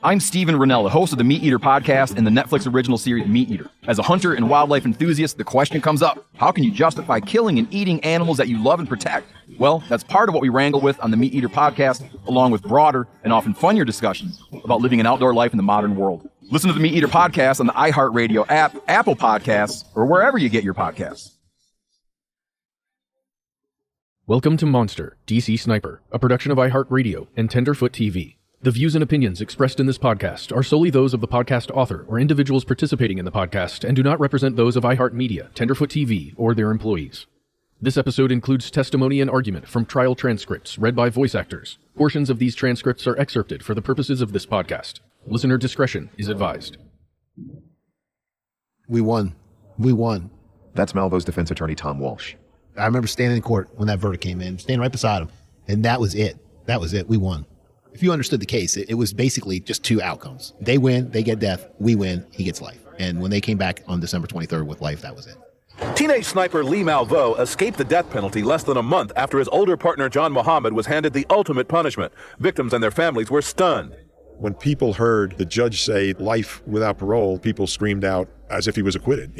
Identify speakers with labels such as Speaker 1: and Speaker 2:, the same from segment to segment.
Speaker 1: I'm Steven Rennell, the host of the Meat Eater podcast and the Netflix original series Meat Eater. As a hunter and wildlife enthusiast, the question comes up, how can you justify killing and eating animals that you love and protect? Well, that's part of what we wrangle with on the Meat Eater podcast, along with broader and often funnier discussions about living an outdoor life in the modern world. Listen to the Meat Eater podcast on the iHeartRadio app, Apple Podcasts, or wherever you get your podcasts.
Speaker 2: Welcome to Monster, DC Sniper, a production of iHeartRadio and Tenderfoot TV. The views and opinions expressed in this podcast are solely those of the podcast author or individuals participating in the podcast and do not represent those of iHeartMedia, Tenderfoot TV, or their employees. This episode includes testimony and argument from trial transcripts read by voice actors. Portions of these transcripts are excerpted for the purposes of this podcast. Listener discretion is advised.
Speaker 3: We won.
Speaker 4: That's Malvo's defense attorney, Tom Walsh.
Speaker 3: I remember standing in court when that verdict came in, standing right beside him, and that was it. We won. If you understood the case, it was basically just two outcomes. They win, they get death. We win, he gets life. And when they came back on December 23rd with life, that was it.
Speaker 5: Teenage sniper Lee Malvo escaped the death penalty less than a month after his older partner John Muhammad was handed the ultimate punishment. Victims and their families were stunned.
Speaker 6: When people heard the judge say life without parole, people screamed out as if he was acquitted.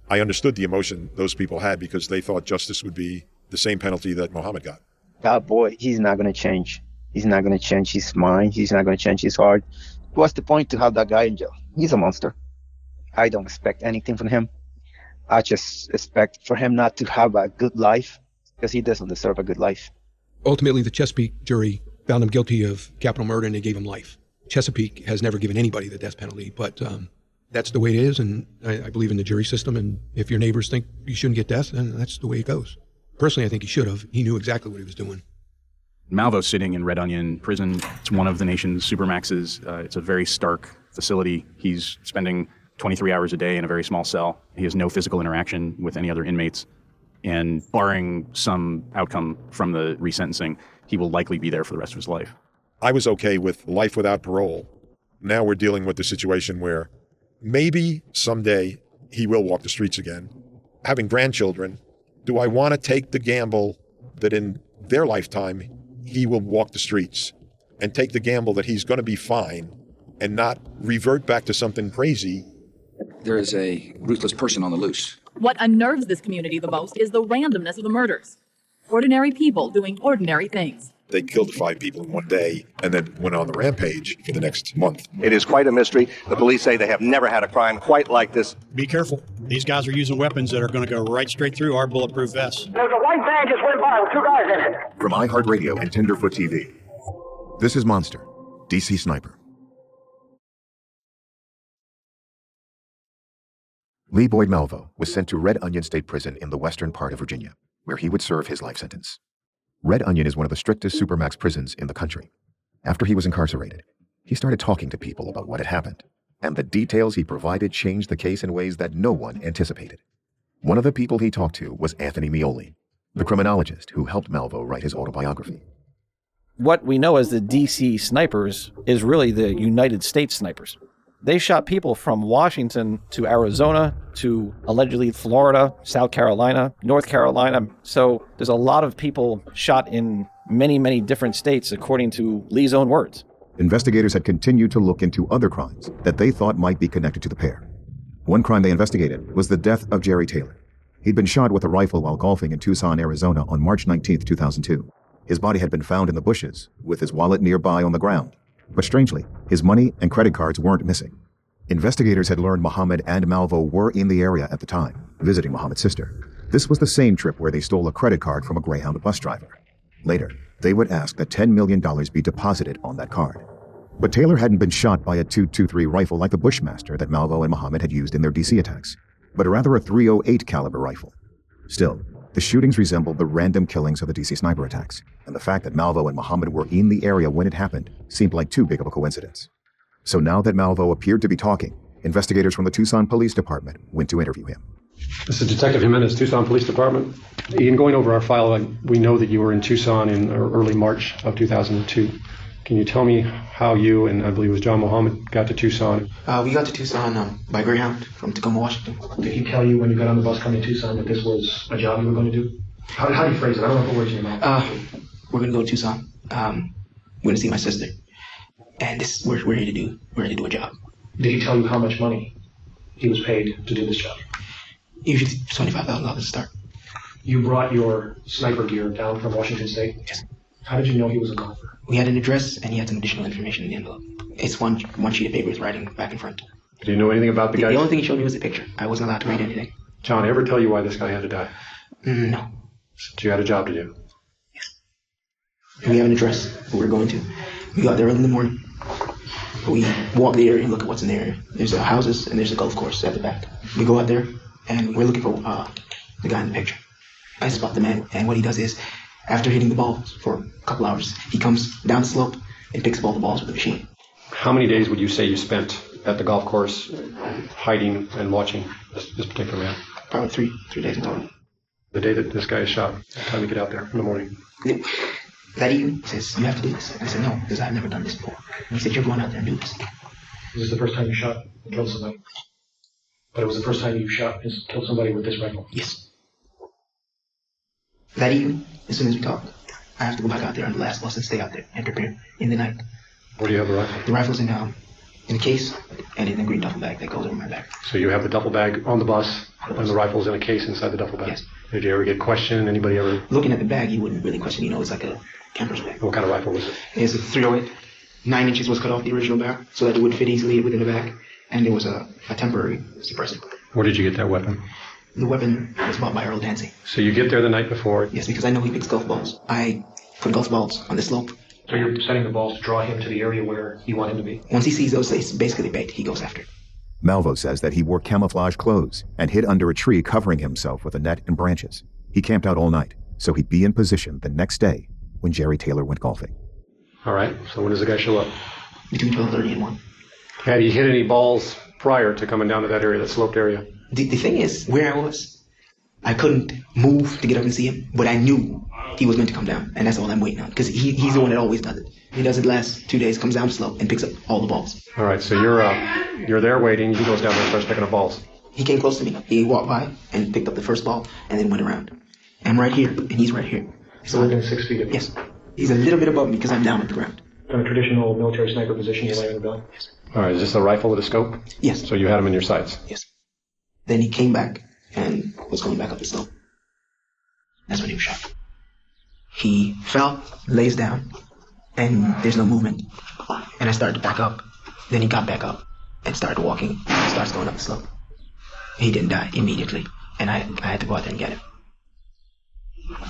Speaker 6: I understood the emotion those people had because they thought justice would be the same penalty that Muhammad got.
Speaker 7: That boy, he's not going to change. He's not going to change his mind. He's not going to change his heart. What's the point to have that guy in jail? He's a monster. I don't expect anything from him. I just expect for him not to have a good life because he doesn't deserve a good life.
Speaker 8: Ultimately, the Chesapeake jury found him guilty of capital murder and they gave him life. Chesapeake has never given anybody the death penalty, but that's the way it is, and I believe in the jury system, and if your neighbors think you shouldn't get death, then that's the way it goes. Personally, I think he should have. He knew exactly what he was doing.
Speaker 9: Malvo's sitting in Red Onion Prison. It's one of the nation's supermaxes. It's a very stark facility. He's spending 23 hours a day in a very small cell. He has no physical interaction with any other inmates. And barring some outcome from the resentencing, he will likely be there for the rest of his life.
Speaker 6: I was okay with life without parole. Now we're dealing with the situation where maybe someday he will walk the streets again. Having grandchildren, do I want to take the gamble that in their lifetime he will walk the streets and take the gamble that he's going to be fine and not revert back to something crazy?
Speaker 10: There is a ruthless person on the loose.
Speaker 11: What unnerves this community the most is the randomness of the murders. Ordinary people doing ordinary things.
Speaker 6: They killed 5 people in one day and then went on the rampage for the next month.
Speaker 12: It is quite a mystery. The police say they have never had a crime quite like this.
Speaker 13: Be careful. These guys are using weapons that are going to go right straight through our bulletproof vests.
Speaker 14: There's a white van just went by with 2 guys in it.
Speaker 4: From iHeartRadio and Tenderfoot TV, this is Monster, DC Sniper. Lee Boyd Malvo was sent to Red Onion State Prison in the western part of Virginia, where he would serve his life sentence. Red Onion is one of the strictest supermax prisons in the country. After he was incarcerated, he started talking to people about what had happened, and the details he provided changed the case in ways that no one anticipated. One of the people he talked to was Anthony Mioli, the criminologist who helped Malvo write his autobiography.
Speaker 15: What we know as the DC snipers is really the United States snipers. They shot people from Washington to Arizona to allegedly Florida, South Carolina, North Carolina. So there's a lot of people shot in many, many different states, according to Lee's own words.
Speaker 4: Investigators had continued to look into other crimes that they thought might be connected to the pair. One crime they investigated was the death of Jerry Taylor. He'd been shot with a rifle while golfing in Tucson, Arizona on March 19, 2002. His body had been found in the bushes, with his wallet nearby on the ground. But strangely, his money and credit cards weren't missing. Investigators had learned Muhammad and Malvo were in the area at the time, visiting Muhammad's sister. This was the same trip where they stole a credit card from a Greyhound bus driver. Later, they would ask that $10 million be deposited on that card. But Taylor hadn't been shot by a .223 rifle like the Bushmaster that Malvo and Muhammad had used in their DC attacks, but rather a .308 caliber rifle. Still, the shootings resembled the random killings of the DC sniper attacks, and the fact that Malvo and Muhammad were in the area when it happened seemed like too big of a coincidence. So now that Malvo appeared to be talking, investigators from the Tucson Police Department went to interview him.
Speaker 16: This is Detective Jimenez, Tucson Police Department. In going over our file, we know that you were in Tucson in early March of 2002. Can you tell me how you and I believe it was John Muhammad got to Tucson?
Speaker 17: We got to Tucson by Greyhound from Tacoma, Washington.
Speaker 16: Did he tell you when you got on the bus coming to Tucson that this was a job you were going to do? How do you phrase it? I don't want to put words in your mouth.
Speaker 17: We're going to go to Tucson. We're going to see my sister. and we're here to do a job.
Speaker 16: Did he tell you how much money he was paid to do this job?
Speaker 17: Usually $25,000 to start.
Speaker 16: You brought your sniper gear down from Washington State?
Speaker 17: Yes.
Speaker 16: How did you know he was a golfer?
Speaker 17: We had an address, and he had some additional information in the envelope. It's one sheet of paper with writing back and front.
Speaker 16: Do you know anything about the guy?
Speaker 17: The only thing he showed me was a picture. I wasn't allowed to read anything.
Speaker 16: John, ever tell you why this guy had to die?
Speaker 17: No.
Speaker 16: So you had a job to do?
Speaker 17: We have an address where we're going to. We go out there early in the morning. We walk the area and look at what's in the area. There's the houses and there's a golf course at the back. We go out there and we're looking for the guy in the picture. I spot the man, and what he does is, after hitting the balls for a couple hours, he comes down the slope and picks up all the balls with the machine.
Speaker 16: How many days would you say you spent at the golf course hiding and watching this particular man?
Speaker 17: Probably three days in total.
Speaker 16: The day that this guy is shot, what time you get out there in the morning?
Speaker 17: That evening, he says, you have to do this. I said, no, because I've never done this before. And he said, you're going out there and do this.
Speaker 16: This is the first time you shot and killed somebody? But it was the first time you shot and killed somebody with this rifle?
Speaker 17: Yes. That evening, as soon as we talked, I have to go back out there on the last bus and stay out there and prepare in the night.
Speaker 16: Where do you have the rifle?
Speaker 17: The rifle's in a case and in a green duffel bag that goes over my back.
Speaker 16: So you have the duffel bag on the bus and the rifle's in a case inside the duffel bag?
Speaker 17: Yes.
Speaker 16: Did you ever get questioned? Anybody ever?
Speaker 17: Looking at the bag, you wouldn't really question. It's like a camper's bag.
Speaker 16: What kind of rifle was it?
Speaker 17: It's a 308. 9 inches was cut off the original barrel so that it would fit easily within the bag. And there was a temporary suppressor.
Speaker 16: Where did you get that weapon?
Speaker 17: The weapon was bought by Earl Dancy.
Speaker 16: So you get there the night before?
Speaker 17: Yes, because I know he picks golf balls. I put golf balls on the slope.
Speaker 16: So you're setting the balls to draw him to the area where you want him to be?
Speaker 17: Once he sees those, it's basically bait. He goes after it.
Speaker 4: Malvo says that he wore camouflage clothes and hid under a tree covering himself with a net and branches. He camped out all night, so he'd be in position the next day when Jerry Taylor went golfing.
Speaker 16: All right, so when does the guy show up?
Speaker 17: Between 12:30 and 1.
Speaker 16: Had he hit any balls prior to coming down to that area, that sloped area?
Speaker 17: The thing is, where I was, I couldn't move to get up and see him, but I knew he was meant to come down, and that's all I'm waiting on, because he's the one that always does it. He does it the last 2 days, comes down the slope, and picks up all the balls.
Speaker 16: All right, so you're there waiting, he goes down there and starts picking up balls.
Speaker 17: He came close to me. He walked by and picked up the first ball, and then went around. I'm right here, and he's right here.
Speaker 16: So within 6 feet of you?
Speaker 17: Yes. He's a little bit above me, because I'm down at the ground.
Speaker 16: In a traditional military sniper position,
Speaker 17: yes.
Speaker 16: You lay on the gun?
Speaker 17: Yes.
Speaker 16: All right, is this a rifle with a scope?
Speaker 17: Yes.
Speaker 16: So you had him in your sights?
Speaker 17: Yes. Then he came back and was going back up the slope. That's when he was shot. He fell, lays down, and there's no movement. And I started to back up. Then he got back up and started walking, starts going up the slope. He didn't die immediately, and I had to go out there and get him.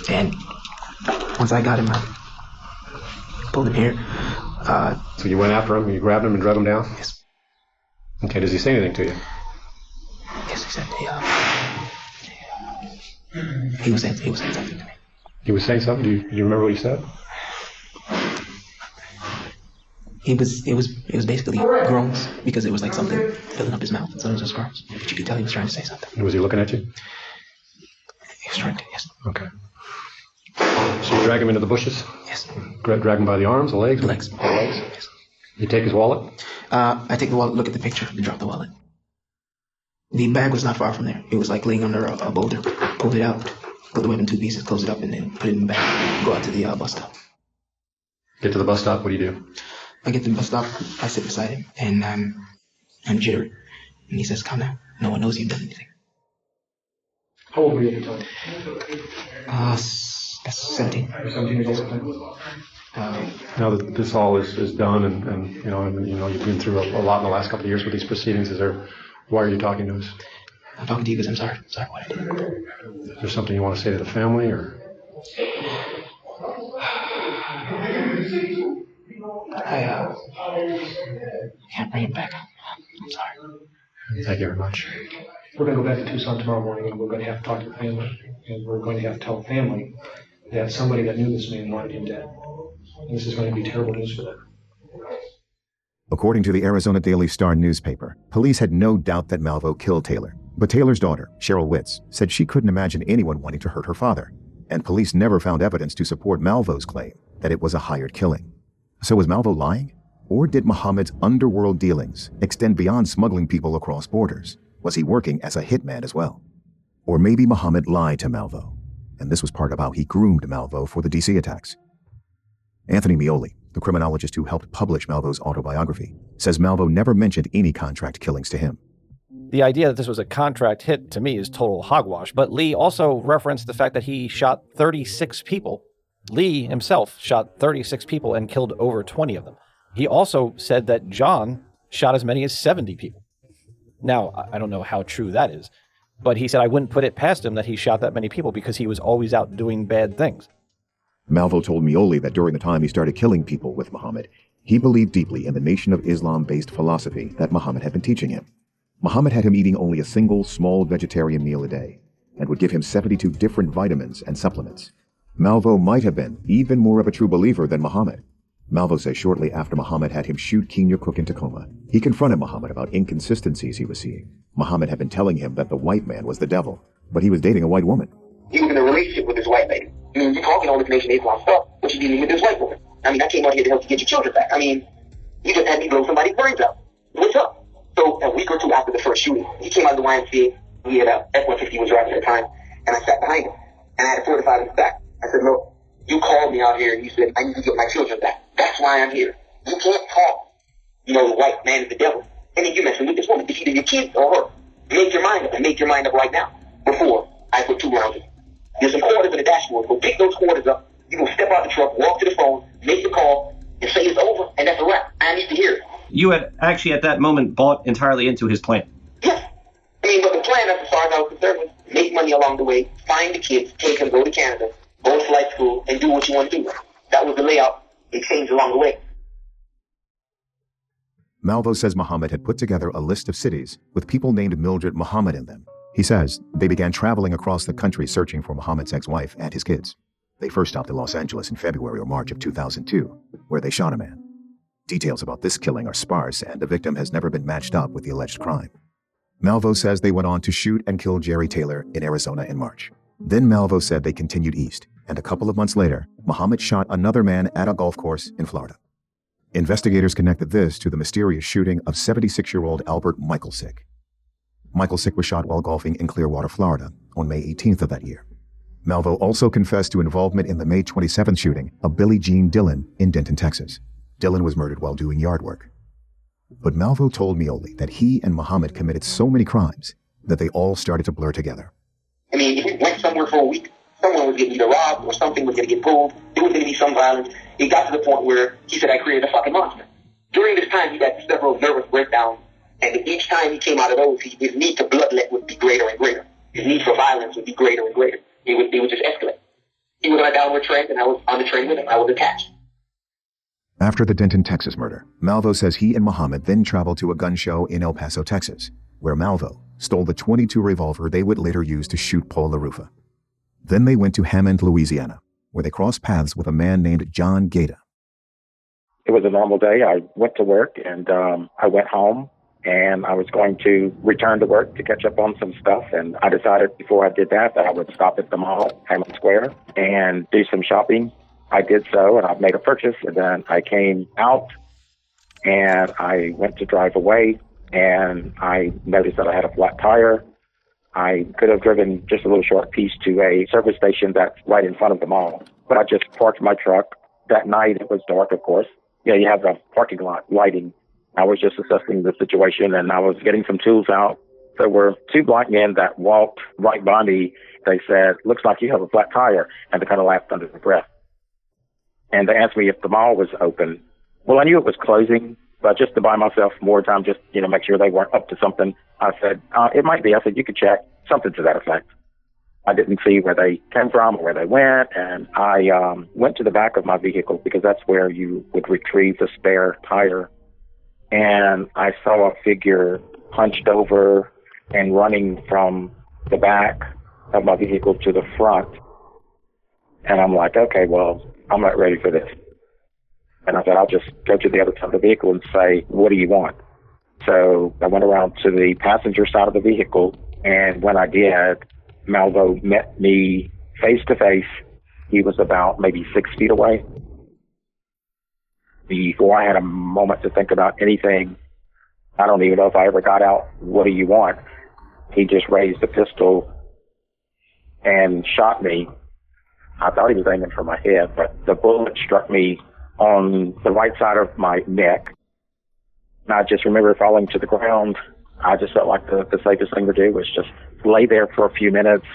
Speaker 17: And once I got him, I pulled him here.
Speaker 16: So you went after him, you grabbed him and drug him down?
Speaker 17: Yes.
Speaker 16: Okay, does he say anything to you?
Speaker 17: Yes, he said, he was saying something to me.
Speaker 16: He was saying something? Do you remember what he said?
Speaker 17: It was basically groans, because it was like something filling up his mouth, and so it was just groans. But you could tell he was trying to say something.
Speaker 16: Was he looking at you?
Speaker 17: He was trying to, yes.
Speaker 16: Okay. So you drag him into the bushes?
Speaker 17: Yes.
Speaker 16: Drag him by the arms, the legs?
Speaker 17: The legs.
Speaker 16: The legs?
Speaker 17: Yes.
Speaker 16: You take his wallet?
Speaker 17: I take the wallet, look at the picture, and drop the wallet. The bag was not far from there. It was like laying under a boulder. Pulled it out, put the weapon in 2 pieces, close it up, and then put it in the bag. Go out to the bus stop.
Speaker 16: Get to the bus stop, what do you do?
Speaker 17: I get to the bus stop, I sit beside him, and I'm jittery. And he says, "Calm down. No one knows you've done anything."
Speaker 16: How old were you at the time?
Speaker 17: 17.
Speaker 16: 17 years old at the time? Now that this all is done, and you've been through a lot in the last couple of years with these proceedings, why are you talking to us?
Speaker 17: I'm talking to you because I'm sorry. Sorry for what I did.
Speaker 16: Is there something you want to say to the family, or?
Speaker 17: I can't bring him back. I'm sorry.
Speaker 16: Thank you very much. We're going to go back to Tucson tomorrow morning, and we're going to have to talk to the family, and we're going to have to tell the family that somebody that knew this man wanted him dead. And this is going to be terrible news for them.
Speaker 4: According to the Arizona Daily Star newspaper, police had no doubt that Malvo killed Taylor. But Taylor's daughter, Cheryl Witz, said she couldn't imagine anyone wanting to hurt her father. And police never found evidence to support Malvo's claim that it was a hired killing. So was Malvo lying? Or did Muhammad's underworld dealings extend beyond smuggling people across borders? Was he working as a hitman as well? Or maybe Muhammad lied to Malvo, and this was part of how he groomed Malvo for the DC attacks. Anthony Mioli, The criminologist who helped publish Malvo's autobiography says Malvo never mentioned any contract killings to him.
Speaker 15: The idea that this was a contract hit, to me, is total hogwash. But Lee also referenced the fact that he shot 36 people. Lee himself shot 36 people and killed over 20 of them. He also said that John shot as many as 70 people. Now, I don't know how true that is, but he said I wouldn't put it past him that he shot that many people because he was always out doing bad things.
Speaker 4: Malvo told Mioli that during the time he started killing people with Muhammad, he believed deeply in the Nation of Islam-based philosophy that Muhammad had been teaching him. Muhammad had him eating only a single small vegetarian meal a day and would give him 72 different vitamins and supplements. Malvo might have been even more of a true believer than Muhammad. Malvo says shortly after Muhammad had him shoot Kenya Cook in Tacoma, he confronted Muhammad about inconsistencies he was seeing. Muhammad had been telling him that the white man was the devil, but he was dating a white woman.
Speaker 17: He was in a relationship with this white lady. I mean, you're talking all this Nation of Islam stuff, but you're dealing with this white woman. I mean, I came out here to help you get your children back. I mean, you just had me blow somebody's brains out. What's up? So a week or two after the first shooting, he came out of the YMCA. He had a F-150 he was driving at the time, and I sat behind him, and I had a 45 in his back. I said, look, you called me out here, and you said, I need to get my children back. That's why I'm here. You can't talk, the white man is the devil. And then you're messing with this woman. It's either your kids or her. Make your mind up, and make your mind up right now, before I put 2 rounds in. There's some quarters in the dashboard. Go pick those quarters up. You're going to step out the truck, walk to the phone, make the call, and say it's over, and that's a wrap. I need to hear it.
Speaker 18: You had actually at that moment bought entirely into his plan.
Speaker 17: Yes. I mean, but the plan, as far as I was concerned, was make money along the way, find the kids, take them, go to Canada, go to flight school, and do what you want to do. That was the layout. It changed along the way.
Speaker 4: Malvo says Muhammad had put together a list of cities with people named Mildred Muhammad in them. He says they began traveling across the country searching for Muhammad's ex-wife and his kids. They first stopped in Los Angeles in February or March of 2002, where they shot a man. Details about this killing are sparse, and the victim has never been matched up with the alleged crime. Malvo says they went on to shoot and kill Jerry Taylor in Arizona in March. Then Malvo said they continued east, and a couple of months later, Muhammad shot another man at a golf course in Florida. Investigators connected this to the mysterious shooting of 76-year-old Albert Michalsick. Michalsick was shot while golfing in Clearwater, Florida, on May 18th of that year. Malvo also confessed to involvement in the May 27th shooting of Billie Jean Dillon in Denton, Texas. Dillon was murdered while doing yard work. But Malvo told Mioli that he and Muhammad committed so many crimes that they all started to blur together.
Speaker 17: I mean, if we went somewhere for a week, someone was getting either robbed or something was going to get pulled. There was going to be some violence. It got to the point where he said, I created a fucking monster. During this time, he had several nervous breakdowns, and each time he came out of those, his need to bloodlet would be greater and greater. His need for violence would be greater and greater. It would just escalate. He was on a downward trend, and I was on the train with him. I was attached.
Speaker 4: After the Denton, Texas murder, Malvo says he and Muhammad then traveled to a gun show in El Paso, Texas, where Malvo stole the .22 revolver they would later use to shoot Paul LaRufa. Then they went to Hammond, Louisiana, where they crossed paths with a man named John Gaeta.
Speaker 19: It was a normal day. I went to work, and I went home, and I was going to return to work to catch up on some stuff. And I decided before I did that I would stop at the mall, Hammond Square, and do some shopping. I did so, and I made a purchase, and then I came out, and I went to drive away, and I noticed that I had a flat tire. I could have driven just a little short piece to a service station that's right in front of the mall, but I just parked my truck. That night, it was dark, of course. Yeah, you have the parking lot lighting. I was just assessing the situation, and I was getting some tools out. There were 2 black men that walked right by me. They said, looks like you have a flat tire, and they kind of laughed under their breath. And they asked me if the mall was open. Well, I knew it was closing, but just to buy myself more time, just, make sure they weren't up to something, I said, it might be. I said, you could check, something to that effect. I didn't see where they came from or where they went, and I went to the back of my vehicle because that's where you would retrieve the spare tire. And I saw a figure hunched over and running from the back of my vehicle to the front. And I'm like, okay, well, I'm not ready for this. And I said, I'll just go to the other side of the vehicle and say, what do you want? So I went around to the passenger side of the vehicle, and when I did, Malvo met me face to face. He was about maybe 6 feet away. Before I had a moment to think about anything, I don't even know if I ever got out, what do you want? He just raised the pistol and shot me. I thought he was aiming for my head, but the bullet struck me on the right side of my neck. And I just remember falling to the ground. I just felt like the safest thing to do was just lay there for a few minutes.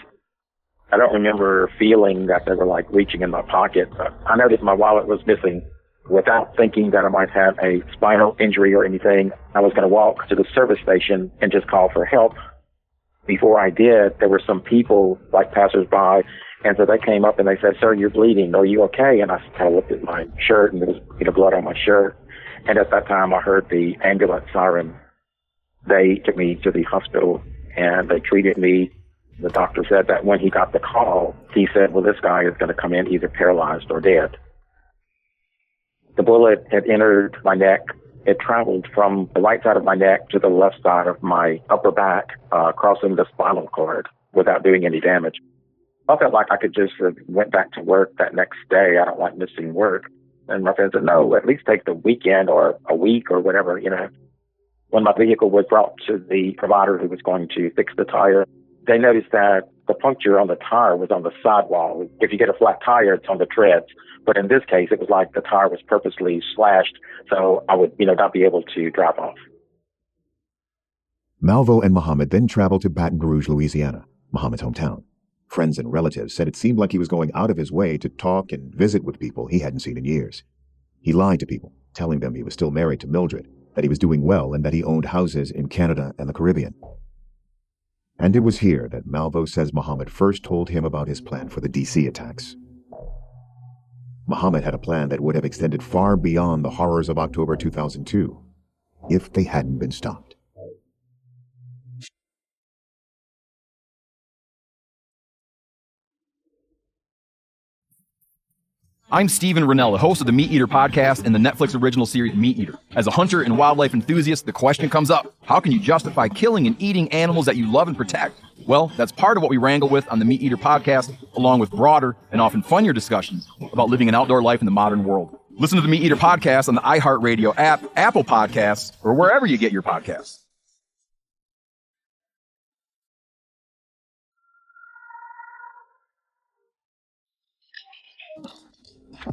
Speaker 19: I don't remember feeling that they were like reaching in my pocket, but I noticed my wallet was missing. Without thinking that I might have a spinal injury or anything, I was going to walk to the service station and just call for help. Before I did, there were some people, like passersby, and so they came up and they said, "Sir, you're bleeding. Are you okay?" And I kind of looked at my shirt, and there was blood on my shirt. And at that time, I heard the ambulance siren. They took me to the hospital, and they treated me. The doctor said that when he got the call, he said, "Well, this guy is going to come in either paralyzed or dead." The bullet had entered my neck. It traveled from the right side of my neck to the left side of my upper back, crossing the spinal cord without doing any damage. I felt like I could just have went back to work that next day. I don't like missing work. And my friend said, "No, at least take the weekend or a week or whatever, When my vehicle was brought to the provider who was going to fix the tire, they noticed that the puncture on the tire was on the sidewall. If you get a flat tire, it's on the treads. But in this case, it was like the tire was purposely slashed, so I would, not be able to drive off.
Speaker 4: Malvo and Muhammad then traveled to Baton Rouge, Louisiana, Muhammad's hometown. Friends and relatives said it seemed like he was going out of his way to talk and visit with people he hadn't seen in years. He lied to people, telling them he was still married to Mildred, that he was doing well, and that he owned houses in Canada and the Caribbean. And it was here that Malvo says Muhammad first told him about his plan for the DC attacks. Muhammad had a plan that would have extended far beyond the horrors of October 2002, if they hadn't been stopped.
Speaker 1: I'm Steven Rennell, the host of the Meat Eater podcast and the Netflix original series Meat Eater. As a hunter and wildlife enthusiast, the question comes up, how can you justify killing and eating animals that you love and protect? Well, that's part of what we wrangle with on the Meat Eater podcast, along with broader and often funnier discussions about living an outdoor life in the modern world. Listen to the Meat Eater podcast on the iHeartRadio app, Apple Podcasts, or wherever you get your podcasts.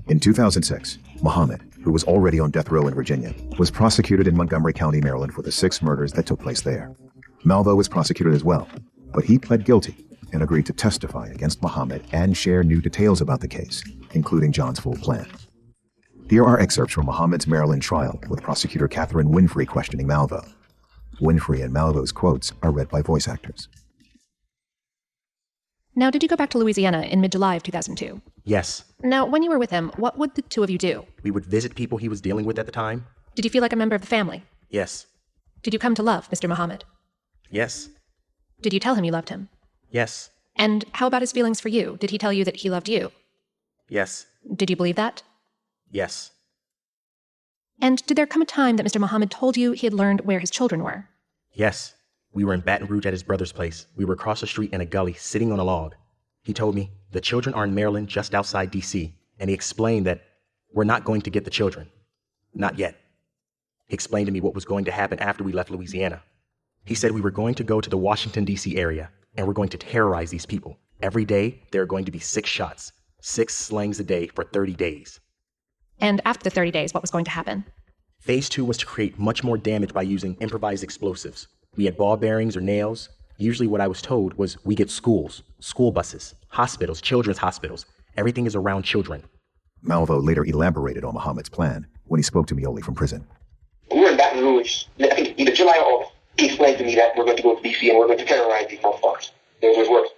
Speaker 4: In 2006, Muhammad, who was already on death row in Virginia, was prosecuted in Montgomery County, Maryland for the 6 murders that took place there. Malvo was prosecuted as well, but he pled guilty and agreed to testify against Muhammad and share new details about the case, including John's full plan. Here are excerpts from Muhammad's Maryland trial with prosecutor Catherine Winfrey questioning Malvo. Winfrey and Malvo's quotes are read by voice actors.
Speaker 20: Now, did you go back to Louisiana in mid-July of 2002?
Speaker 21: Yes.
Speaker 20: Now, when you were with him, what would the two of you do?
Speaker 21: We would visit people he was dealing with at the time.
Speaker 20: Did you feel like a member of the family?
Speaker 21: Yes.
Speaker 20: Did you come to love Mr. Muhammad?
Speaker 21: Yes.
Speaker 20: Did you tell him you loved him?
Speaker 21: Yes.
Speaker 20: And how about his feelings for you? Did he tell you that he loved you?
Speaker 21: Yes.
Speaker 20: Did you believe that?
Speaker 21: Yes.
Speaker 20: And did there come a time that Mr. Muhammad told you he had learned where his children were?
Speaker 21: Yes. We were in Baton Rouge at his brother's place. We were across the street in a gully, sitting on a log. He told me, the children are in Maryland, just outside D.C., and he explained that we're not going to get the children. Not yet. He explained to me what was going to happen after we left Louisiana. He said we were going to go to the Washington, D.C. area, and we're going to terrorize these people. Every day, there are going to be 6 shots, 6 slangs a day for 30 days.
Speaker 20: And after the 30 days, what was going to happen?
Speaker 21: Phase 2 was to create much more damage by using improvised explosives. We had ball bearings or nails. Usually what I was told was we get schools, school buses, hospitals, children's hospitals. Everything is around children.
Speaker 4: Malvo later elaborated on Muhammad's plan when he spoke to Mioli from prison.
Speaker 17: We were in Baton Rouge, I think either July or August. He explained to me that we're going to go to D.C. and we're going to terrorize these motherfuckers. Those were his words.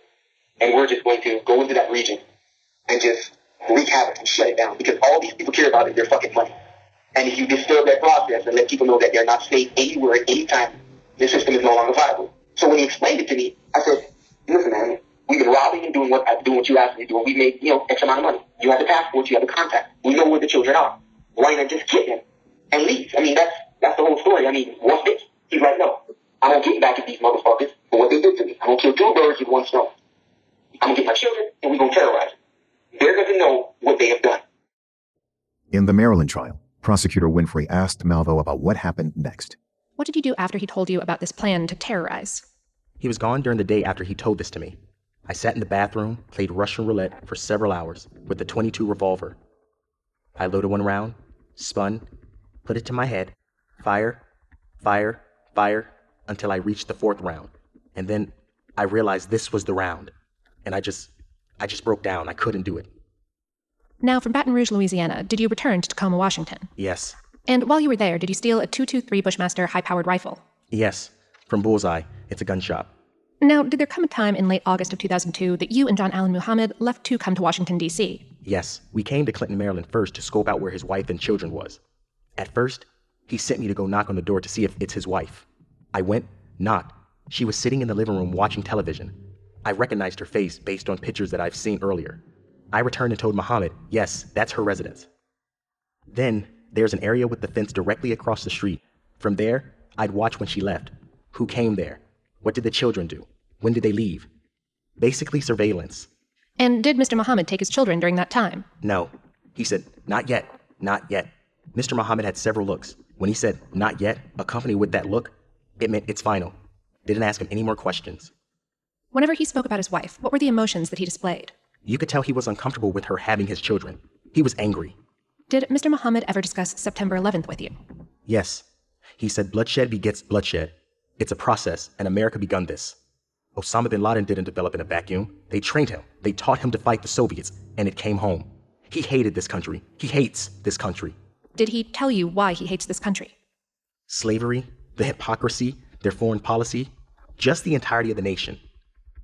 Speaker 17: And we're just going to go into that region and just wreak havoc and shut it down because all these people care about is their fucking money. And if you disturb that process and let people know that they're not safe anywhere at any time, the system is no longer viable. So when he explained it to me, I said, listen, man, we've been robbing and doing what you asked me to do. And we made, X amount of money. You have the passport, you have the contact. We know where the children are. Why not just kid them and leave? I mean, that's the whole story. I mean, what's this? He's like, no, I'm going to get back at these motherfuckers for what they did to me. I'm going to kill 2 birds with 1 stone. I'm going to get my children and we're going to terrorize them. They're going to know what they have done.
Speaker 4: In the Maryland trial, prosecutor Winfrey asked Malvo about what happened next.
Speaker 20: What did you do after he told you about this plan to terrorize?
Speaker 21: He was gone during the day after he told this to me. I sat in the bathroom, played Russian roulette for several hours with the .22 revolver. I loaded one round, spun, put it to my head, fire, fire, fire, until I reached the 4th round. And then I realized this was the round. And I just broke down. I couldn't do it.
Speaker 20: Now, from Baton Rouge, Louisiana, did you return to Tacoma, Washington?
Speaker 21: Yes.
Speaker 20: And while you were there, did you steal a .223 Bushmaster high-powered rifle?
Speaker 21: Yes. From Bullseye. It's a gun shop.
Speaker 20: Now, did there come a time in late August of 2002 that you and John Allen Muhammad left to come to Washington, D.C.?
Speaker 21: Yes. We came to Clinton, Maryland first to scope out where his wife and children was. At first, he sent me to go knock on the door to see if it's his wife. I went, knocked. She was sitting in the living room watching television. I recognized her face based on pictures that I've seen earlier. I returned and told Muhammad, yes, that's her residence. Then, there's an area with the fence directly across the street. From there, I'd watch when she left. Who came there? What did the children do? When did they leave? Basically surveillance.
Speaker 20: And did Mr. Muhammad take his children during that time?
Speaker 21: No. He said, not yet, not yet. Mr. Muhammad had several looks. When he said, not yet, accompanied with that look, it meant it's final. Didn't ask him any more questions.
Speaker 20: Whenever he spoke about his wife, what were the emotions that he displayed?
Speaker 21: You could tell he was uncomfortable with her having his children. He was angry.
Speaker 20: Did Mr. Muhammad ever discuss September 11th with you?
Speaker 21: Yes. He said bloodshed begets bloodshed. It's a process, and America begun this. Osama bin Laden didn't develop in a vacuum. They trained him. They taught him to fight the Soviets, and it came home. He hated this country. He hates this country.
Speaker 20: Did he tell you why he hates this country?
Speaker 21: Slavery, the hypocrisy, their foreign policy, just the entirety of the nation.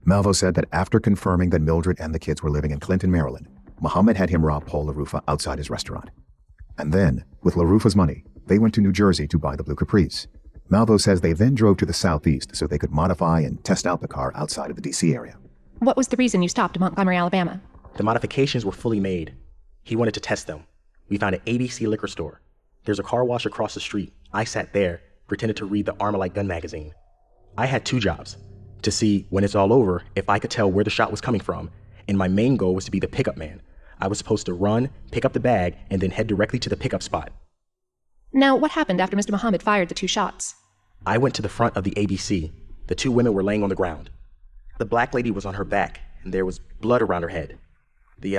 Speaker 4: Malvo said that after confirming that Mildred and the kids were living in Clinton, Maryland, Muhammad had him rob Paul LaRufa outside his restaurant. And then, with LaRufa's money, they went to New Jersey to buy the Blue Caprice. Malvo says they then drove to the southeast so they could modify and test out the car outside of the D.C. area.
Speaker 20: What was the reason you stopped in Montgomery, Alabama?
Speaker 21: The modifications were fully made. He wanted to test them. We found an ABC liquor store. There's a car wash across the street. I sat there, pretended to read the Armalite gun magazine. I had 2 jobs. To see, when it's all over, if I could tell where the shot was coming from, and my main goal was to be the pickup man. I was supposed to run, pick up the bag, and then head directly to the pickup spot.
Speaker 20: Now, what happened after Mr. Muhammad fired the 2 shots?
Speaker 21: I went to the front of the ABC. The 2 women were laying on the ground. The black lady was on her back, and there was blood around her head. The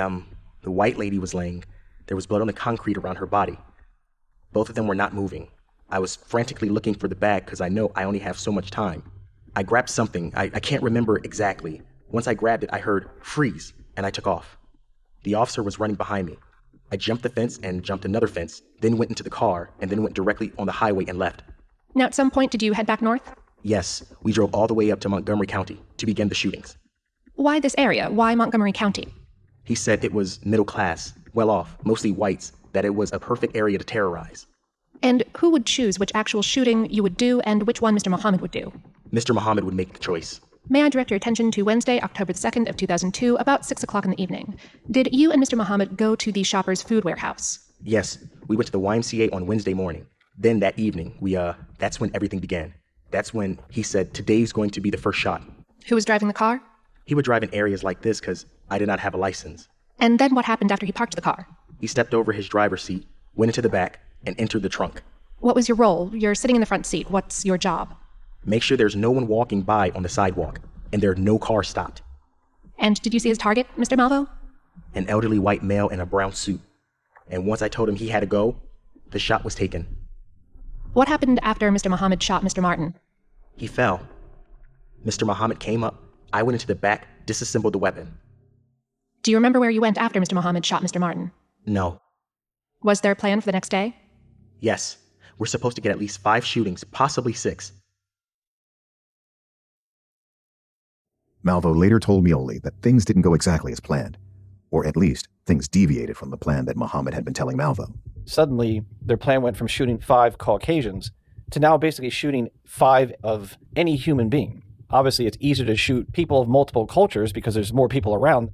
Speaker 21: white lady was laying. There was blood on the concrete around her body. Both of them were not moving. I was frantically looking for the bag because I know I only have so much time. I grabbed something. I can't remember exactly. Once I grabbed it, I heard, freeze, and I took off. The officer was running behind me. I jumped the fence and jumped another fence, then went into the car, and then went directly on the highway and left.
Speaker 20: Now, at some point, did you head back north?
Speaker 21: Yes, we drove all the way up to Montgomery County to begin the shootings.
Speaker 20: Why this area? Why Montgomery County?
Speaker 21: He said it was middle class, well off, mostly whites, that it was a perfect area to terrorize.
Speaker 20: And who would choose which actual shooting you would do and which one Mr. Muhammad would do?
Speaker 21: Mr. Muhammad would make the choice.
Speaker 20: May I direct your attention to Wednesday, October 2nd of 2002, about 6 o'clock in the evening. Did you and Mr. Muhammad go to the Shoppers Food Warehouse?
Speaker 21: Yes, we went to the YMCA on Wednesday morning. Then that evening, that's when everything began. That's when he said, today's going to be the first shot.
Speaker 20: Who was driving the car?
Speaker 21: He would drive in areas like this because I did not have a license.
Speaker 20: And then what happened after he parked the car?
Speaker 21: He stepped over his driver's seat, went into the back, and entered the trunk.
Speaker 20: What was your role? You're sitting in the front seat. What's your job?
Speaker 21: Make sure there's no one walking by on the sidewalk, and there are no cars stopped.
Speaker 20: And did you see his target, Mr. Malvo?
Speaker 21: An elderly white male in a brown suit. And once I told him he had to go, the shot was taken.
Speaker 20: What happened after Mr. Muhammad shot Mr. Martin?
Speaker 21: He fell. Mr. Muhammad came up. I went into the back, disassembled the weapon.
Speaker 20: Do you remember where you went after Mr. Muhammad shot Mr. Martin?
Speaker 21: No.
Speaker 20: Was there a plan for the next day?
Speaker 21: Yes. We're supposed to get at least 5 shootings, possibly 6.
Speaker 4: Malvo later told Muley that things didn't go exactly as planned, or at least things deviated from the plan that Muhammad had been telling Malvo.
Speaker 15: Suddenly, their plan went from shooting 5 Caucasians to now basically shooting 5 of any human being. Obviously, it's easier to shoot people of multiple cultures because there's more people around.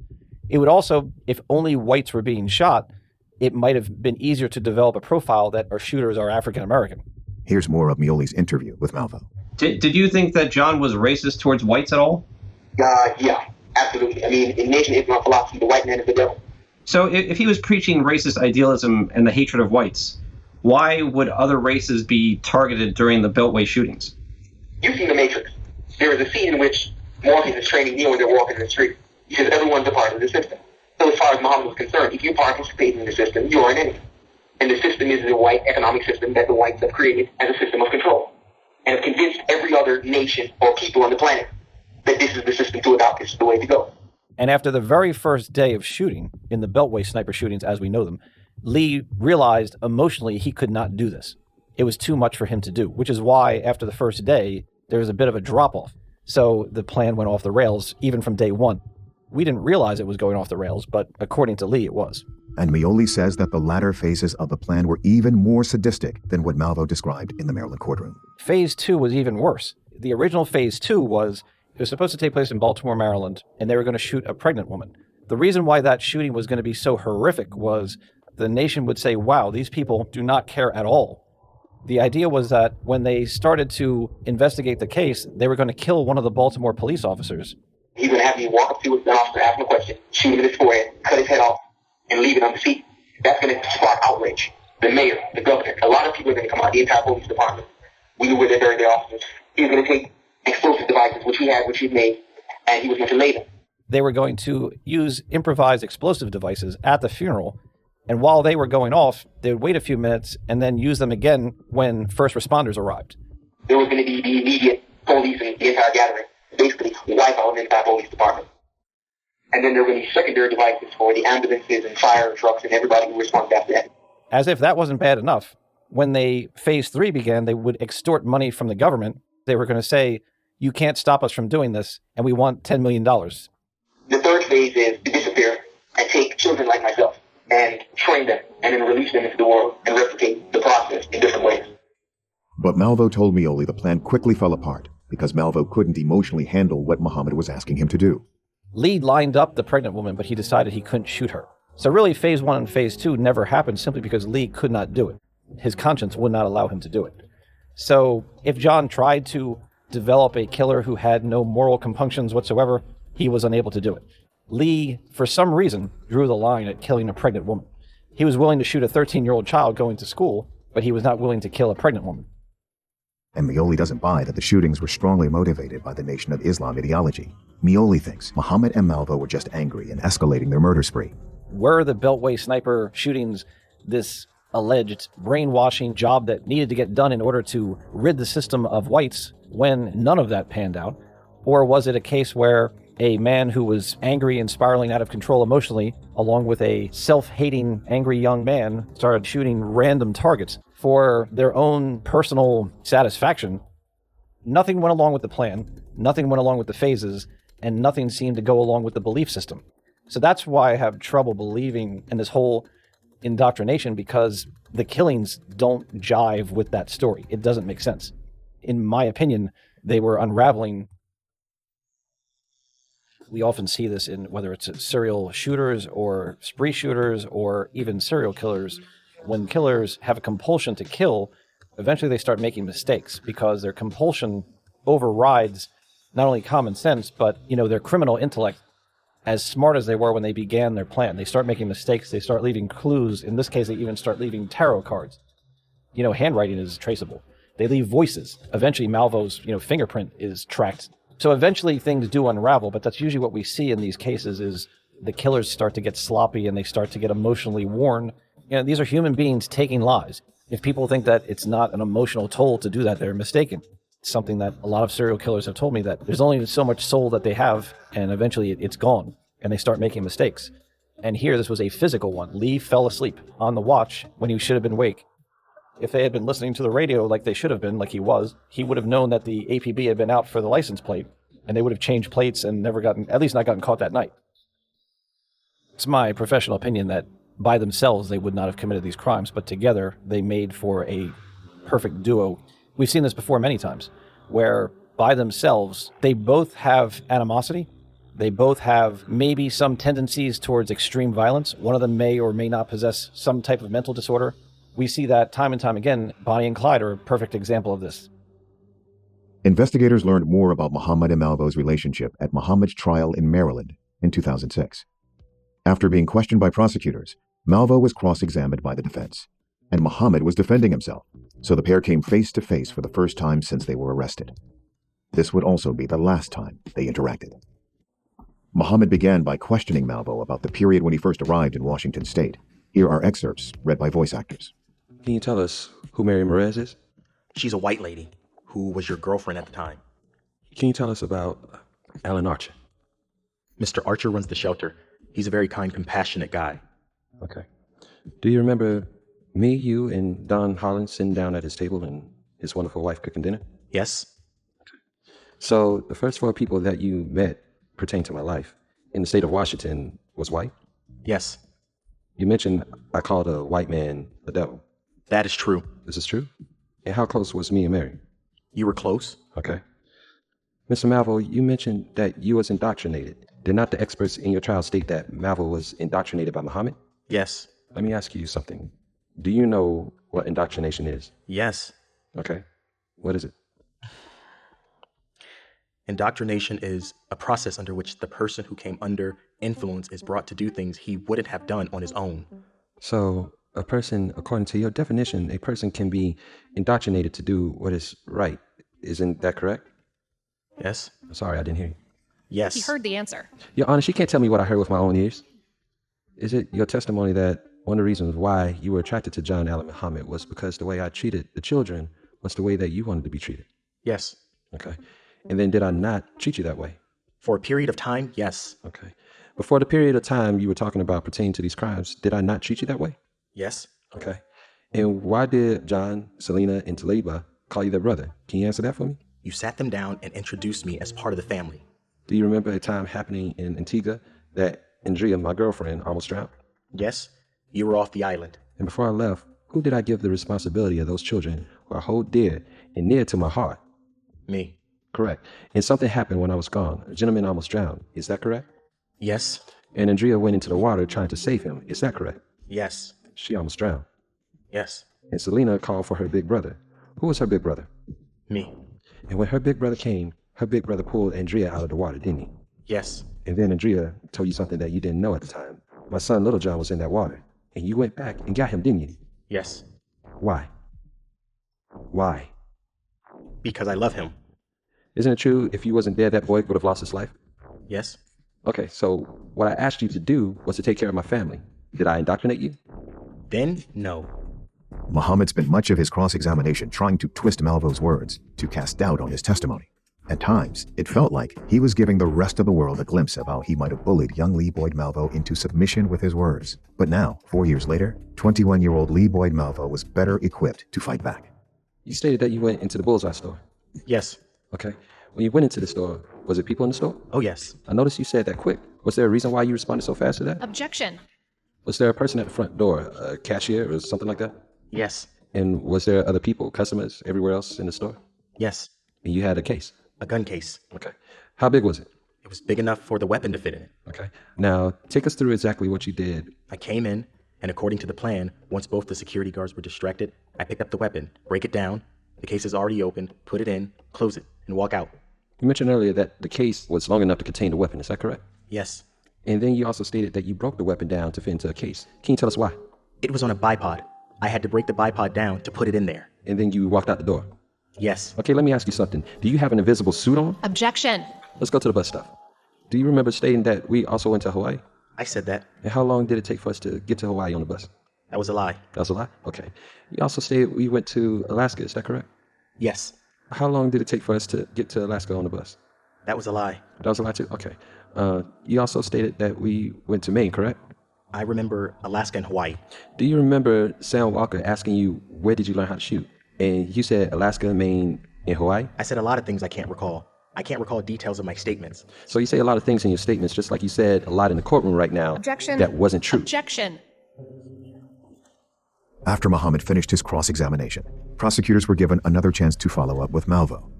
Speaker 15: It would also, if only whites were being shot, it might have been easier to develop a profile that our shooters are African American.
Speaker 4: Here's more of Muley's interview with Malvo.
Speaker 18: Did you think that John was racist towards whites at all?
Speaker 17: Yeah, absolutely. I mean, in Nation Islam philosophy, the white man is the devil.
Speaker 18: So if he was preaching racist idealism and the hatred of whites, why would other races be targeted during the Beltway shootings?
Speaker 17: You've seen The Matrix. There is a scene in which Morpheus is training Neo when they're walking in the street. He says everyone's a part of the system. So as far as Muhammad was concerned, if you participate in the system, you're an enemy. And the system is the white economic system that the whites have created as a system of control. And have convinced every other nation or people on the planet that this is the system to adopt, this is the way to go.
Speaker 15: And after the very first day of shooting, in the Beltway sniper shootings as we know them, Lee realized emotionally he could not do this. It was too much for him to do, which is why after the first day, there was a bit of a drop-off. So the plan went off the rails, even from day one. We didn't realize it was going off the rails, but according to Lee, it was.
Speaker 4: And Mioli says that the latter phases of the plan were even more sadistic than what Malvo described in the Maryland courtroom.
Speaker 15: Phase 2 was even worse. The original Phase 2 was, it was supposed to take place in Baltimore, Maryland, and they were going to shoot a pregnant woman. The reason why that shooting was going to be so horrific was the nation would say, wow, these people do not care at all. The idea was that when they started to investigate the case, they were going to kill one of the Baltimore police officers.
Speaker 17: He's going to have me walk up to an officer, ask him a question, shoot him in his forehead, cut his head off, and leave it on the seat. That's going to spark outrage. The mayor, the governor, a lot of people are going to come out, the entire police department. We knew where they buried their officers. He was going to take explosive devices, which he'd made, and he was going to lay them.
Speaker 15: They were going to use improvised explosive devices at the funeral, and while they were going off, they would wait a few minutes and then use them again when first responders arrived.
Speaker 17: There was going to be the immediate police and the entire gathering, basically wipe out the entire police department. And then there were going to be secondary devices for the ambulances and fire trucks and everybody who responded after that.
Speaker 15: As if that wasn't bad enough, when Phase 3 began, they would extort money from the government. They were going to say, you can't stop us from doing this, and we want $10 million.
Speaker 17: The third phase is to disappear and take children like myself and train them and then release them into the world and replicate the process in different ways.
Speaker 4: But Malvo told Mioli the plan quickly fell apart because Malvo couldn't emotionally handle what Muhammad was asking him to do.
Speaker 15: Lee lined up the pregnant woman, but he decided he couldn't shoot her. So really, Phase 1 and Phase 2 never happened simply because Lee could not do it. His conscience would not allow him to do it. So if John tried to develop a killer who had no moral compunctions whatsoever, he was unable to do it. Lee, for some reason, drew the line at killing a pregnant woman. He was willing to shoot a 13-year-old child going to school, but he was not willing to kill a pregnant woman.
Speaker 4: And Mioli doesn't buy that the shootings were strongly motivated by the Nation of Islam ideology. Mioli thinks Muhammad and Malvo were just angry and escalating their murder spree.
Speaker 15: Were the Beltway sniper shootings this alleged brainwashing job that needed to get done in order to rid the system of whites when none of that panned out? Or was it a case where a man who was angry and spiraling out of control emotionally, along with a self-hating, angry young man, started shooting random targets for their own personal satisfaction? Nothing went along with the plan, nothing went along with the phases, and nothing seemed to go along with the belief system. So that's why I have trouble believing in this whole indoctrination, because the killings don't jive with that story. It doesn't make sense. In my opinion, they were unraveling. We often see this in whether it's serial shooters or spree shooters or even serial killers. When killers have a compulsion to kill, eventually they start making mistakes because their compulsion overrides not only common sense, but, their criminal intellect. As smart as they were when they began their plan, they start making mistakes. They start leaving clues. In this case, they even start leaving tarot cards. Handwriting is traceable. They leave voices. Eventually, Malvo's, fingerprint is tracked. So eventually things do unravel, but that's usually what we see in these cases is the killers start to get sloppy and they start to get emotionally worn. These are human beings taking lives. If people think that it's not an emotional toll to do that, they're mistaken. It's something that a lot of serial killers have told me, that there's only so much soul that they have, and eventually it's gone, and they start making mistakes. And here, this was a physical one. Lee fell asleep on the watch when he should have been awake. If they had been listening to the radio like they should have been, like he was, he would have known that the APB had been out for the license plate, and they would have changed plates and never at least not gotten caught that night. It's my professional opinion that by themselves they would not have committed these crimes, but together they made for a perfect duo. We've seen this before many times, where by themselves they both have animosity. They both have maybe some tendencies towards extreme violence. One of them may or may not possess some type of mental disorder. We see that time and time again. Bonnie and Clyde are a perfect example of this.
Speaker 4: Investigators learned more about Muhammad and Malvo's relationship at Muhammad's trial in Maryland in 2006. After being questioned by prosecutors, Malvo was cross-examined by the defense, and Muhammad was defending himself, so the pair came face to face for the first time since they were arrested. This would also be the last time they interacted. Muhammad began by questioning Malvo about the period when he first arrived in Washington state. Here are excerpts read by voice actors.
Speaker 21: Can you tell us who Mary Merez is? She's a white lady who was your girlfriend at the time. Can you tell us about Alan Archer? Mr. Archer runs the shelter. He's a very kind, compassionate guy. Okay. Do you remember me, you, and Don Holland sitting down at his table and his wonderful wife cooking dinner? Yes. So the first 4 people that you met pertain to my life in the state of Washington was white? Yes. You mentioned I called a white man a devil. That is true. This is true? And how close was me and Mary? You were close. Okay. Mr. Malvo, you mentioned that you was indoctrinated. Did not the experts in your trial state that Malvo was indoctrinated by Muhammad? Yes. Let me ask you something. Do you know what indoctrination is? Yes. Okay. What is it? Indoctrination is a process under which the person who came under influence is brought to do things he wouldn't have done on his own. So, a person, according to your definition, a person can be indoctrinated to do what is right. Isn't that correct? Yes. Sorry, I didn't hear you. Yes.
Speaker 20: He heard the answer.
Speaker 21: Your Honor, she can't tell me what I heard with my own ears. Is it your testimony that one of the reasons why you were attracted to John Allen Muhammad was because the way I treated the children was the way that you wanted to be treated? Yes. Okay. And then did I not treat you that way? For a period of time, yes. Okay. Before the period of time you were talking about pertaining to these crimes, did I not treat you that way? Yes. Okay. And why did John, Selena, and Taliba call you their brother? Can you answer that for me? You sat them down and introduced me as part of the family. Do you remember a time happening in Antigua that Andrea, my girlfriend, almost drowned? Yes. You were off the island. And before I left, who did I give the responsibility of those children who I hold dear and near to my heart? Me. Correct. And something happened when I was gone. A gentleman almost drowned. Is that correct? Yes. And Andrea went into the water trying to save him. Is that correct? Yes. She almost drowned. Yes. And Selena called for her big brother. Who was her big brother? Me. And when her big brother came, her big brother pulled Andrea out of the water, didn't he? Yes. And then Andrea told you something that you didn't know at the time. My son, Little John, was in that water. And you went back and got him, didn't you? Yes. Why? Why? Because I love him. Isn't it true if you wasn't there, that boy would have lost his life? Yes. Okay, so what I asked you to do was to take care of my family. Did I indoctrinate you? Then, no.
Speaker 4: Muhammad spent much of his cross-examination trying to twist Malvo's words to cast doubt on his testimony. At times, it felt like he was giving the rest of the world a glimpse of how he might have bullied young Lee Boyd Malvo into submission with his words. But now, 4 years later, 21-year-old Lee Boyd Malvo was better equipped to fight back.
Speaker 21: You stated that you went into the Bullseye store. Yes. Okay. When you went into the store, was it people in the store? Oh, yes. I noticed you said that quick. Was there a reason why you responded so fast to that?
Speaker 20: Objection.
Speaker 21: Was there a person at the front door, a cashier or something like that? Yes. And was there other people, customers, everywhere else in the store? Yes. And you had a case? A gun case. Okay. How big was it? It was big enough for the weapon to fit in it. Okay. Now, take us through exactly what you did. I came in, and according to the plan, once both the security guards were distracted, I picked up the weapon, break it down. The case is already open, put it in, close it, and walk out. You mentioned earlier that the case was long enough to contain the weapon. Is that correct? Yes. And then you also stated that you broke the weapon down to fit into a case. Can you tell us why? It was on a bipod. I had to break the bipod down to put it in there. And then you walked out the door? Yes. Okay, let me ask you something. Do you have an invisible suit on?
Speaker 20: Objection.
Speaker 21: Let's go to the bus stop. Do you remember stating that we also went to Hawaii? I said that. And how long did it take for us to get to Hawaii on the bus? That was a lie. That was a lie? Okay. You also stated we went to Alaska. Is that correct? Yes. How long did it take for us to get to Alaska on the bus? That was a lie. That was a lie too? Okay. You also stated that we went to Maine, correct? I remember Alaska and Hawaii. Do you remember Sam Walker asking you, where did you learn how to shoot? And you said Alaska, Maine, and Hawaii? I said a lot of things I can't recall. I can't recall details of my statements. So you say a lot of things in your statements, just like you said a lot in the courtroom right now.
Speaker 20: Objection.
Speaker 21: That wasn't true.
Speaker 20: Objection.
Speaker 4: After Muhammad finished his cross-examination, prosecutors were given another chance to follow up with Malvo.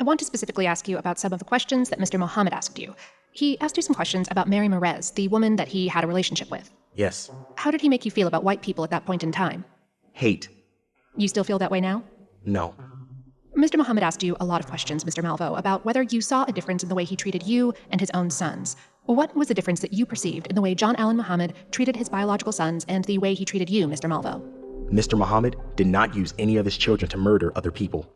Speaker 20: I want to specifically ask you about some of the questions that Mr. Muhammad asked you. He asked you some questions about Mary Merez, the woman that he had a relationship with.
Speaker 21: Yes.
Speaker 20: How did he make you feel about white people at that point in time?
Speaker 21: Hate.
Speaker 20: You still feel that way now?
Speaker 21: No.
Speaker 20: Mr. Muhammad asked you a lot of questions, Mr. Malvo, about whether you saw a difference in the way he treated you and his own sons. What was the difference that you perceived in the way John Allen Muhammad treated his biological sons and the way he treated you, Mr. Malvo?
Speaker 21: Mr. Muhammad did not use any of his children to murder other people.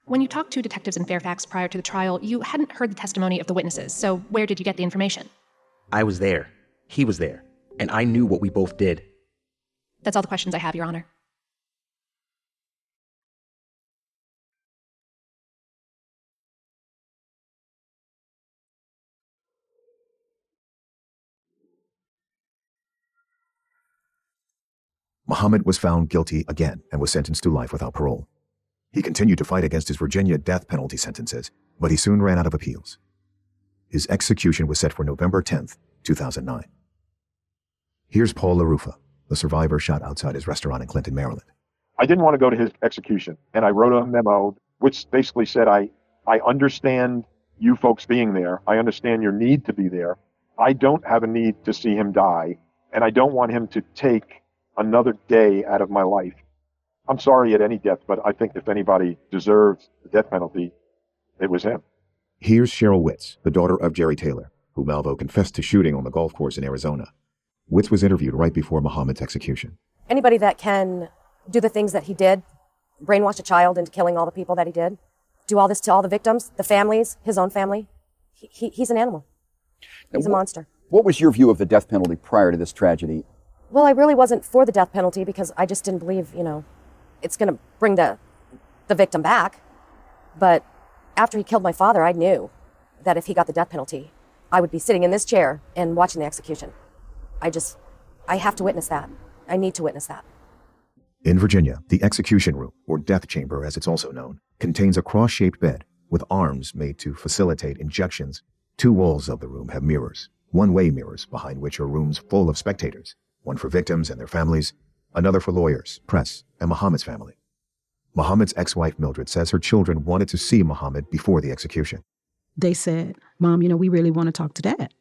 Speaker 20: When you talked to detectives in Fairfax prior to the trial, you hadn't heard the testimony of the witnesses, so where did you get the information?
Speaker 21: I was there. He was there. And I knew what we both did.
Speaker 20: That's all the questions I have, Your Honor.
Speaker 4: Muhammad was found guilty again and was sentenced to life without parole. He continued to fight against his Virginia death penalty sentences, but he soon ran out of appeals. His execution was set for November 10th, 2009. Here's Paul LaRufa, the survivor shot outside his restaurant in Clinton, Maryland.
Speaker 6: I didn't want to go to his execution, and I wrote a memo which basically said, I understand you folks being there. I understand your need to be there. I don't have a need to see him die, and I don't want him to take another day out of my life. I'm sorry at any death, but I think if anybody deserves the death penalty, it was him.
Speaker 4: Here's Cheryl Witz, the daughter of Jerry Taylor, who Malvo confessed to shooting on the golf course in Arizona. Witz was interviewed right before Muhammad's execution.
Speaker 2: Anybody that can do the things that he did, brainwash a child into killing all the people that he did, do all this to all the victims, the families, his own family, he's an animal. He's a monster.
Speaker 22: What was your view of the death penalty prior to this tragedy?
Speaker 2: Well, I really wasn't for the death penalty because I just didn't believe, it's going to bring the victim back. But after he killed my father, I knew that if he got the death penalty, I would be sitting in this chair and watching the execution. I have to witness that. I need to witness that.
Speaker 4: In Virginia, the execution room, or death chamber as it's also known, contains a cross-shaped bed with arms made to facilitate injections. Two walls of the room have mirrors, one-way mirrors behind which are rooms full of spectators, one for victims and their families, another for lawyers, press, and Muhammad's family. Muhammad's ex-wife Mildred says her children wanted to see Muhammad before the execution.
Speaker 23: They said, Mom, we really want to talk to Dad.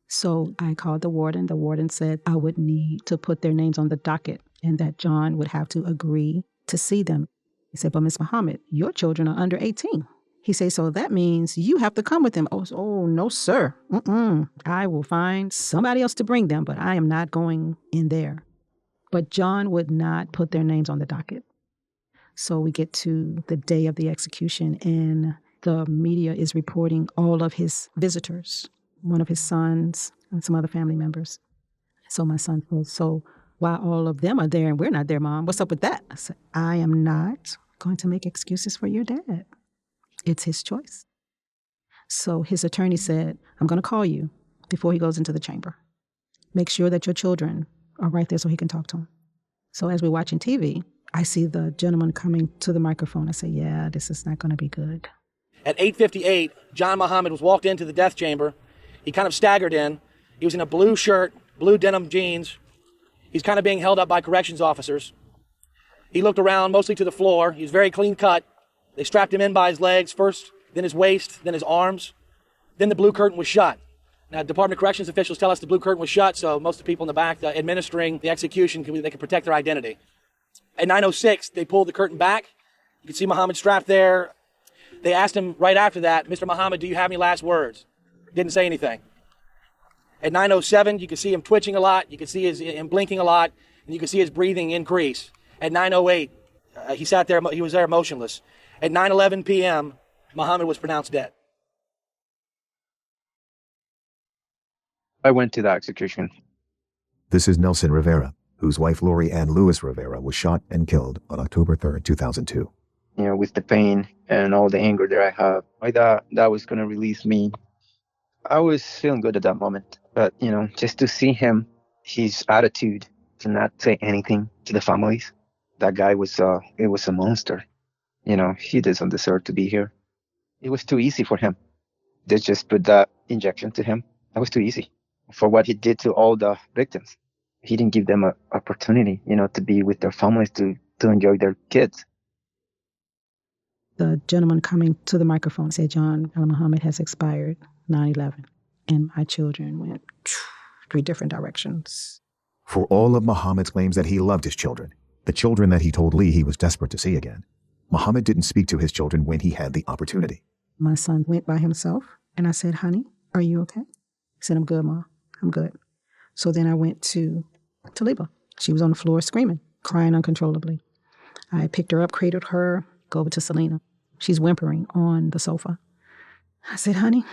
Speaker 23: So I called the warden. The warden said I would need to put their names on the docket and that John would have to agree to see them. He said, but Miss Muhammad, your children are under 18. He said, so that means you have to come with them. Oh, no, sir. I will find somebody else to bring them, but I am not going in there. But John would not put their names on the docket. So we get to the day of the execution, and the media is reporting all of his visitors, one of his sons and some other family members. So my son goes, so why all of them are there and we're not there, Mom? What's up with that? I said, I am not going to make excuses for your dad. It's his choice. So his attorney said, I'm going to call you before he goes into the chamber. Make sure that your children are right there so he can talk to them. So as we're watching TV, I see the gentleman coming to the microphone. I say, yeah, this is not going to be good.
Speaker 24: At 8:58, John Muhammad was walked into the death chamber. He kind of staggered in. He was in a blue shirt, blue denim jeans. He's kind of being held up by corrections officers. He looked around, mostly to the floor. He was very clean cut. They strapped him in by his legs first, then his waist, then his arms. Then the blue curtain was shut. Now, Department of Corrections officials tell us the blue curtain was shut, so most of the people in the back administering the execution, they could protect their identity. At 9:06, they pulled the curtain back. You can see Muhammad strapped there. They asked him right after that, Mr. Muhammad, do you have any last words? Didn't say anything. At 9:07, you can see him twitching a lot. You can see him blinking a lot. And you can see his breathing increase. At 9:08, he sat there. He was there motionless. At 9:11 p.m., Muhammad was pronounced dead.
Speaker 7: I went to the execution.
Speaker 4: This is Nelson Rivera, whose wife Lori Ann Lewis Rivera was shot and killed on October 3rd, 2002.
Speaker 7: With the pain and all the anger that I have, I thought that was going to release me. I was feeling good at that moment. But, just to see him, his attitude to not say anything to the families, that guy was a monster. He doesn't deserve to be here. It was too easy for him. They just put that injection to him. That was too easy for what he did to all the victims. He didn't give them an opportunity, to be with their families, to enjoy their kids.
Speaker 23: The gentleman coming to the microphone said, John Muhammad has expired 9/11. And my children went 3 different directions.
Speaker 4: For all of Muhammad's claims that he loved his children, the children that he told Lee he was desperate to see again, Muhammad didn't speak to his children when he had the opportunity.
Speaker 23: My son went by himself, and I said, honey, are you okay? He said, I'm good, Ma. I'm good. So then I went to Taliba. She was on the floor screaming, crying uncontrollably. I picked her up, cradled her, go over to Selena. She's whimpering on the sofa. I said, honey,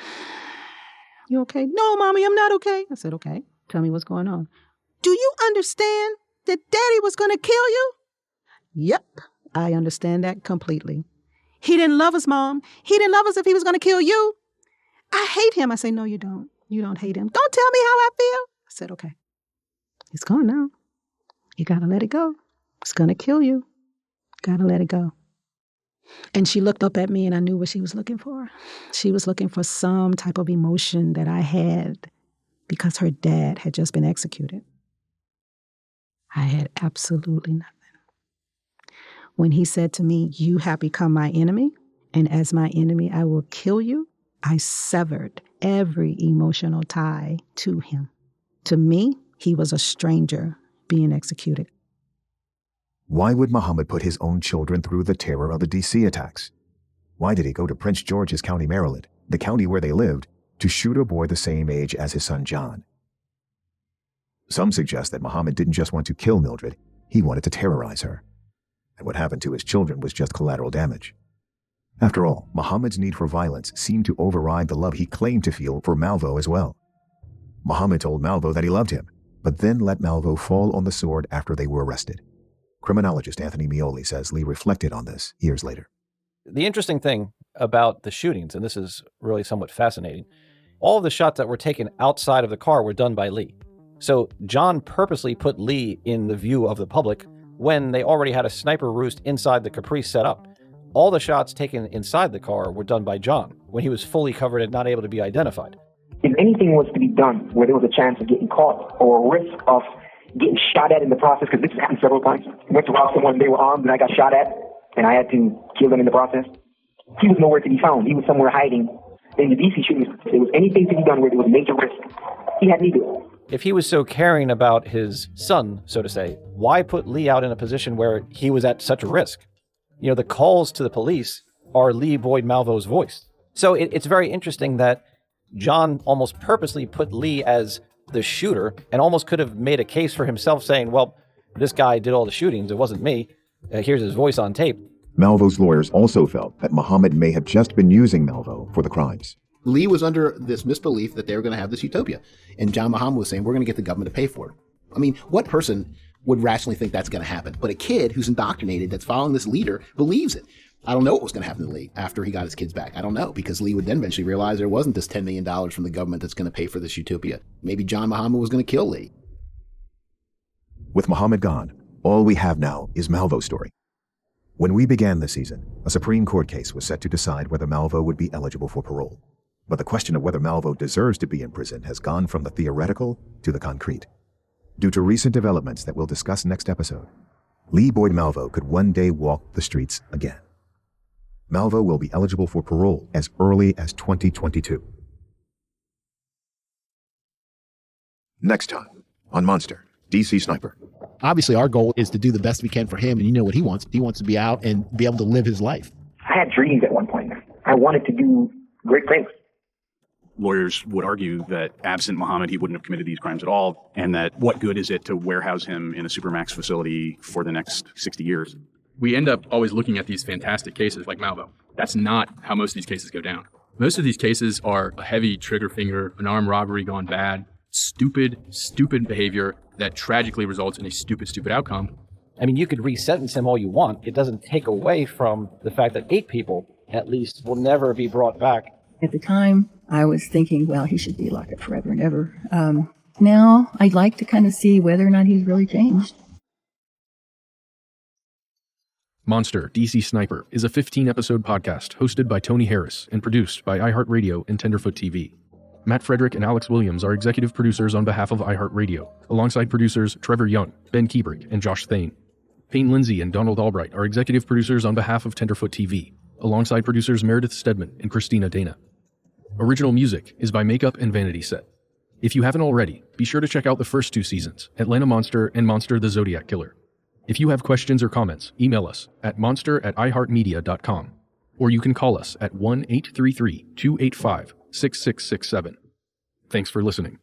Speaker 23: you okay? No, Mommy, I'm not okay. I said, okay, tell me what's going on. Do you understand that Daddy was going to kill you? Yep, I understand that completely. He didn't love us, Mom. He didn't love us if he was going to kill you. I hate him. I say, no, you don't. You don't hate him. Don't tell me how I feel. I said, okay. It's gone now. You got to let it go. It's going to kill you. Got to let it go. And she looked up at me and I knew what she was looking for. She was looking for some type of emotion that I had because her dad had just been executed. I had absolutely nothing. When he said to me, you have become my enemy, and as my enemy, I will kill you, I severed every emotional tie to him. To me, he was a stranger being executed.
Speaker 4: Why would Muhammad put his own children through the terror of the D.C. attacks? Why did he go to Prince George's County, Maryland, the county where they lived, to shoot a boy the same age as his son John? Some suggest that Muhammad didn't just want to kill Mildred, he wanted to terrorize her. And what happened to his children was just collateral damage. After all, Muhammad's need for violence seemed to override the love he claimed to feel for Malvo as well. Muhammad told Malvo that he loved him, but then let Malvo fall on the sword after they were arrested. Criminologist Anthony Mioli says Lee reflected on this years later.
Speaker 15: The interesting thing about the shootings, and this is really somewhat fascinating, all of the shots that were taken outside of the car were done by Lee. So John purposely put Lee in the view of the public when they already had a sniper roost inside the Caprice set up. All the shots taken inside the car were done by John when he was fully covered and not able to be identified.
Speaker 17: If anything was to be done where there was a chance of getting caught or a risk of getting shot at in the process, because this has happened several times. Went to rob someone, they were armed, and I got shot at, and I had to kill them in the process. He was nowhere to be found. He was somewhere hiding. In the DC shootings, if there was anything to be done where there was major risk, he had me do it.
Speaker 15: If he was so caring about his son, so to say, why put Lee out in a position where he was at such a risk? You know, the calls to the police are Lee Boyd Malvo's voice. So it's very interesting that John almost purposely put Lee as the shooter and almost could have made a case for himself saying, well, this guy did all the shootings, it wasn't me. Here's his voice on tape.
Speaker 4: Malvo's lawyers also felt that Muhammad may have just been using Malvo for the crimes.
Speaker 3: Lee was under this misbelief that they were going to have this utopia. And John Muhammad was saying, we're going to get the government to pay for it. I mean, what person would rationally think that's going to happen? But a kid who's indoctrinated, that's following this leader, believes it. I don't know what was going to happen to Lee after he got his kids back. I don't know, because Lee would then eventually realize there wasn't this $10 million from the government that's going to pay for this utopia. Maybe John Muhammad was going to kill Lee.
Speaker 4: With Muhammad gone, all we have now is Malvo's story. When we began this season, a Supreme Court case was set to decide whether Malvo would be eligible for parole. But the question of whether Malvo deserves to be in prison has gone from the theoretical to the concrete. Due to recent developments that we'll discuss next episode, Lee Boyd Malvo could one day walk the streets again. Malvo will be eligible for parole as early as 2022. Next time on Monster, DC Sniper.
Speaker 3: Obviously, our goal is to do the best we can for him, and you know what he wants. He wants to be out and be able to live his life.
Speaker 17: I had dreams at one point. I wanted to do great things.
Speaker 5: Lawyers would argue that absent Muhammad, he wouldn't have committed these crimes at all, and that what good is it to warehouse him in a supermax facility for the next 60 years?
Speaker 8: We end up always looking at these fantastic cases like Malvo. That's not how most of these cases go down. Most of these cases are a heavy trigger finger, an armed robbery gone bad, stupid behavior that tragically results in a stupid outcome.
Speaker 15: I mean, you could re-sentence him all you want. It doesn't take away from the fact that 8 people, at least, will never be brought back.
Speaker 9: At the time, I was thinking, well, he should be locked up forever and ever. Now, I'd like to kind of see whether or not he's really changed.
Speaker 8: Monster, DC Sniper is a 15-episode podcast hosted by Tony Harris and produced by iHeartRadio and Tenderfoot TV. Matt Frederick and Alex Williams are executive producers on behalf of iHeartRadio, alongside producers Trevor Young, Ben Kiebrick, and Josh Thane. Payne Lindsay and Donald Albright are executive producers on behalf of Tenderfoot TV, alongside producers Meredith Stedman and Christina Dana. Original music is by Makeup and Vanity Set. If you haven't already, be sure to check out the first 2 seasons, Atlanta Monster and Monster the Zodiac Killer. If you have questions or comments, email us at monster@iheartmedia.com, or you can call us at 1-833-285-6667. Thanks for listening.